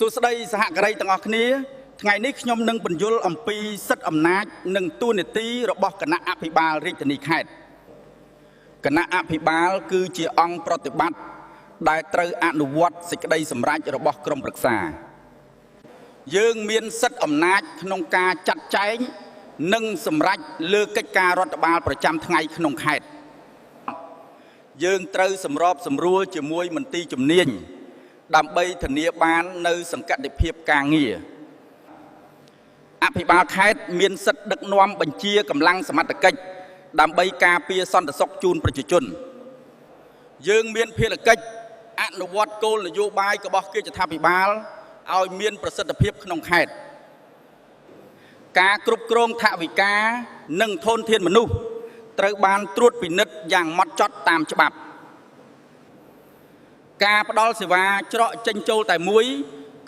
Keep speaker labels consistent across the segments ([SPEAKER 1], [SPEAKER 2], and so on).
[SPEAKER 1] សួស្តីសហការីទាំងអស់គ្នាថ្ងៃនេះខ្ញុំនឹងបញ្យល់អំពីសិទ្ធិអំណាចនិងទួនាទីរបស់គណៈអភិបាលរាជធានីខេត្តគណៈអភិបាលគឺជាអង្គប្រតិបត្តិដែលត្រូវអនុវត្តសេចក្តីសម្រេចរបស់ក្រុមប្រឹក្សាយើងមានសិទ្ធិអំណាចក្នុងការចាត់ចែងនិងសម្រេចលើកិច្ចការរដ្ឋបាលប្រចាំថ្ងៃក្នុងខេត្តយើងត្រូវសម្របសម្រួលជាមួយមន្ទីរជំនាញដើម្បីធានាបាននៅសង្កត់ភាពការងារអភិបាលខេត្តមានសិទ្ធិដឹកនាំបញ្ជាកម្លាំងសមត្ថកិច្ចដើម្បីការពារសន្តិសុខជូនប្រជាជនយើងមានភារកិច្ចអនុវត្តគោលនយោបាយរបស់រាជរដ្ឋាភិបាលឲ្យមានប្រសិទ្ធភាពក្នុងខេត្តការគ្រប់គ្រងថវិកានិងធនធានមនុស្សត្រូវបានត្រួតពិនិត្យយ៉ាងហ្មត់ចត់តាមច្បាប់ការផ្ដល់សេវាច្រកចេញចូលតែមួយ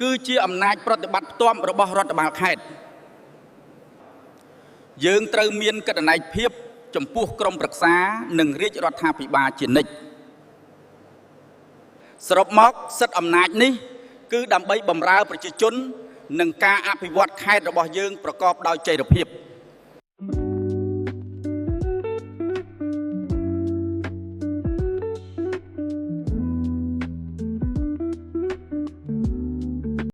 [SPEAKER 1] គឺជាអំណាចប្រតិបត្តិផ្ទាល់របស់រដ្ឋបាលខេត្តយើងត្រូវមានកិត្តិយសភាពចំពោះក្រុមប្រឹក្សានិងរាជរដ្ឋាភិបាលជានិច្ចសរុបមកសិទ្ធិអំណាចនេះគឺដើម្បីបម្រើប្រជាជននិងការអភិវឌ្ឍខេត្តរបស់យើងប្រកបដោយចីរភាព